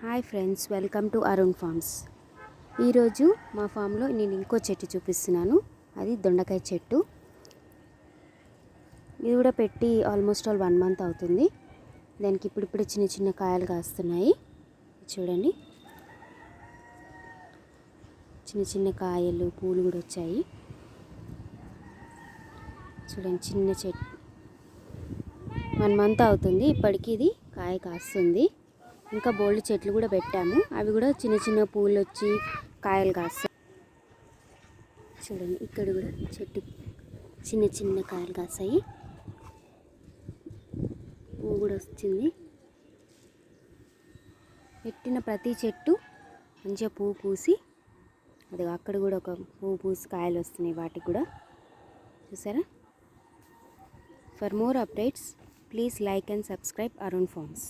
Hi friends, welcome to Arun farms. ఈరోజు మా ఫామ్లో నేను ఇంకో చెట్టు చూపిస్తున్నాను. అది దొండకాయ చెట్టు. ఇది కూడా పెట్టి ఆల్మోస్ట్ 1 మంత్ అవుతుంది. దానికి ఇప్పుడు చిన్న చిన్న కాయలు కాస్తున్నాయి. చూడండి, చిన్న చిన్న కాయలు, పూలు కూడా వచ్చాయి. చూడండి, చిన్న చెట్టు 1 మంత్ అవుతుంది. ఇప్పటికీ ఇది కాయ కాస్తుంది. ఇంకా బోల్డ్ చెట్లు కూడా పెట్టాము. అవి కూడా చిన్న చిన్న పూలు వచ్చి కాయలు కాస్తాయి. చూడండి, ఇక్కడ కూడా చెట్టు చిన్న చిన్న కాయలు కాస్తాయి. పువ్వు కూడా వచ్చింది. పెట్టిన ప్రతి చెట్టు మంచిగా పువ్వు పూసి, అది అక్కడ కూడా ఒక పువ్వు పూసి కాయలు వస్తున్నాయి. వాటికి కూడా చూసారా. For more updates please like and subscribe Arun forms.